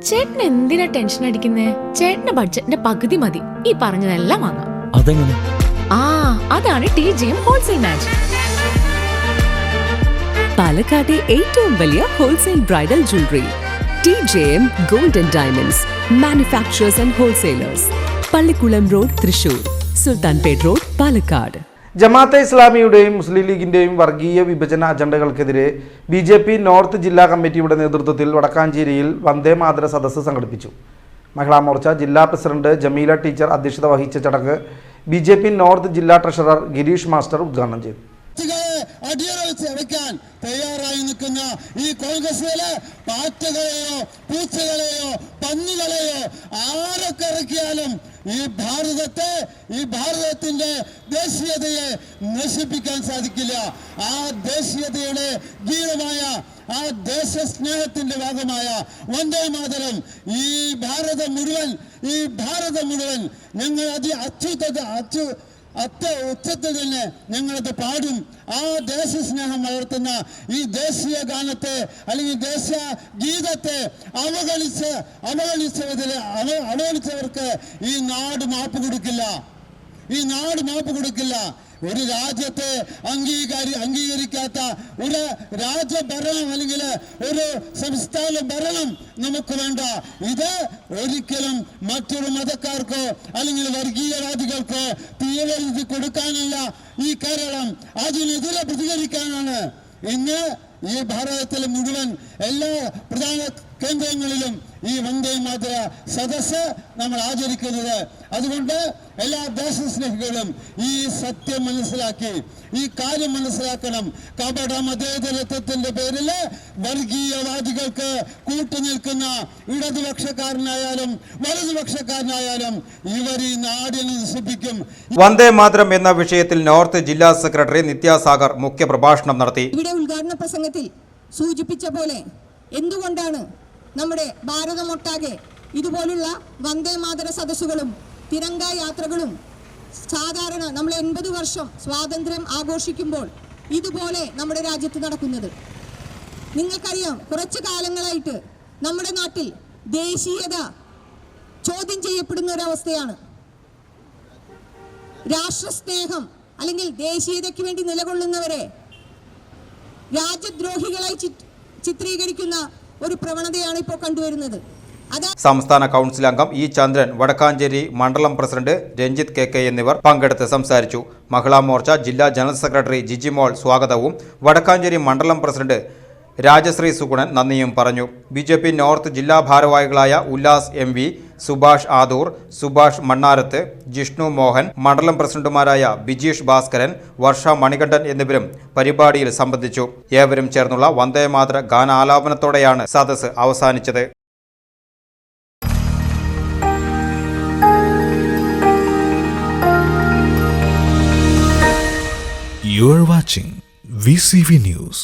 ചേട്ടൻ എന്തിനാ ടെൻഷൻ അടിക്കുന്നേ? ചേട്ടന്റെ ബഡ്ജറ്റിന്റെ പകുതി മതി ഈ പറഞ്ഞതെല്ലാം വാങ്ങാം. അതെങ്ങനെ? അതാണ് TJM ഹോൾസെയിൽ മാജിക്. പാലക്കാട്ടെ ഏറ്റവും വലിയ wholesale bridal jewellery TJM Gold and Diamonds Manufacturers and Wholesalers, Pallikulam road, Thrissur, Sultanpet road, Palakkad. ജമാഅത്തെ ഇസ്ലാമിയുടെയും മുസ്ലിം ലീഗിന്റെയും വർഗീയ വിഭജന അജണ്ടകൾക്കെതിരെ BJP നോർത്ത് ജില്ലാ കമ്മിറ്റിയുടെ നേതൃത്വത്തിൽ വടക്കാഞ്ചേരിയിൽ വന്ദേ മാതര സദസ്സ് സംഘടിപ്പിച്ചു. മഹിളാ മോർച്ച ജില്ലാ പ്രസിഡന്റ് ജമീല ടീച്ചർ അധ്യക്ഷത വഹിച്ച ചടങ്ങ് BJP നോർത്ത് ജില്ലാ ട്രഷറർ ഗിരീഷ് മാസ്റ്റർ ഉദ്ഘാടനം ചെയ്തു. അടിയറവെക്കാൻ തയ്യാറായി നിൽക്കുന്ന ഈ കോൺഗ്രസിലെ പാറ്റകളെയോ പൂച്ചകളെയോ പന്നികളെയോ ആരൊക്കെ ഇറക്കിയാലും ഈ ഭാരതത്തിന്റെ ദേശീയതയെ നശിപ്പിക്കാൻ സാധിക്കില്ല. ആ ദേശീയതയുടെ ഗീതമായ ആ ദേശസ്നേഹത്തിന്റെ ഭാഗമായ വന്ദേ മാതരം ഈ ഭാരതം മുഴുവൻ ഞങ്ങൾ ഉച്ചത്തിൽ തന്നെ ഞങ്ങളത് പാടും. ആ ദേശസ്നേഹം വളർത്തുന്ന ഈ ദേശീയ ഗാനത്തെ അല്ലെങ്കിൽ ദേശീയ ഗീതത്തെ അവഗണിച്ചവർക്ക് ഈ നാട് മാപ്പ് കൊടുക്കില്ല. ഒരു രാജ്യത്തെ അംഗീകരിക്കാത്ത ഒരു രാജ്യഭരണം അല്ലെങ്കിൽ ഒരു സംസ്ഥാന ഭരണം നമുക്ക് വേണ്ട. ഇത് ഒരിക്കലും മറ്റൊരു മതക്കാർക്കോ അല്ലെങ്കിൽ വർഗീയവാദികൾക്കോ തീവ്രത കൊടുക്കാനല്ല ഈ കേരളം, അതിനെതിരെ പ്രതികരിക്കാനാണ് ഇന്ന് ഈ ഭാരതത്തിലെ മുഴുവൻ എല്ലാ പ്രധാന കേന്ദ്രങ്ങളിലും ഈ വന്ദേ മാതര സദസ്സ് നമ്മൾ ആചരിക്കുന്നത്. അതുകൊണ്ട് എല്ലാ ദേശസ്നേഹികളും ഈ സത്യം മനസ്സിലാക്കി ഈ കാര്യം മനസ്സിലാക്കണം. കപട മതേതരത്വത്തിന്റെ പേരിൽ വർഗീയവാദികൾക്ക് കൂട്ടുനിൽക്കുന്ന ഇടതുപക്ഷക്കാരനായാലും വലതുപക്ഷക്കാരനായാലും ഇവർ ഈ നാടിനെ നശിപ്പിക്കും. വന്ദേ മാതരം എന്ന വിഷയത്തിൽ നോർത്ത് ജില്ലാ സെക്രട്ടറി നിത്യാസാഗർ മുഖ്യപ്രഭാഷണം നടത്തി. ഇവിടെ ഉദ്ഘാടന പ്രസംഗത്തിൽ സൂചിപ്പിച്ച പോലെ എന്തുകൊണ്ടാണ് നമ്മുടെ ഭാരതമൊട്ടാകെ ഇതുപോലുള്ള വന്ദേ മാതര സദസ്സുകളും തിരങ്ക യാത്രകളും സാധാരണ നമ്മൾ 80 വർഷം സ്വാതന്ത്ര്യം ആഘോഷിക്കുമ്പോൾ ഇതുപോലെ നമ്മുടെ രാജ്യത്ത് നടക്കുന്നത്? നിങ്ങൾക്കറിയാം, കുറച്ചു കാലങ്ങളായിട്ട് നമ്മുടെ നാട്ടിൽ ദേശീയത ചോദ്യം ചെയ്യപ്പെടുന്ന ഒരവസ്ഥയാണ്. രാഷ്ട്രസ്നേഹം അല്ലെങ്കിൽ ദേശീയതയ്ക്ക് വേണ്ടി നിലകൊള്ളുന്നവരെ രാജ്യദ്രോഹികളായി ചിത്രീകരിക്കുന്ന ഒരു പ്രവണതയാണ് ഇപ്പോൾ കണ്ടുവരുന്നത്. സംസ്ഥാന കൗൺസിൽ അംഗം ഇ ചന്ദ്രൻ, വടക്കാഞ്ചേരി മണ്ഡലം പ്രസിഡന്റ് രഞ്ജിത്ത് KK എന്നിവർ പങ്കെടുത്ത് സംസാരിച്ചു. മഹിളാ മോർച്ച ജില്ലാ ജനറൽ സെക്രട്ടറി ജിജിമോൾ സ്വാഗതവും വടക്കാഞ്ചേരി മണ്ഡലം പ്രസിഡന്റ് രാജശ്രീ സുഗുണൻ നന്ദിയും പറഞ്ഞു. BJP നോർത്ത് ജില്ലാ ഭാരവാഹികളായ ഉല്ലാസ് MV, സുഭാഷ് ആദൂർ, സുഭാഷ് മണ്ണാരത്ത്, ജിഷ്ണു മോഹൻ, മണ്ഡലം പ്രസിഡന്റുമാരായ ബിജീഷ് ഭാസ്കരൻ, വർഷ മണികണ്ഠൻ എന്നിവരും പരിപാടിയിൽ സംബന്ധിച്ചു. ഏവരും ചേർന്നുള്ള വന്ദേമാതര ഗാനാലാപനത്തോടെയാണ് സദസ്സ് അവസാനിച്ചത്. You are watching VCV News.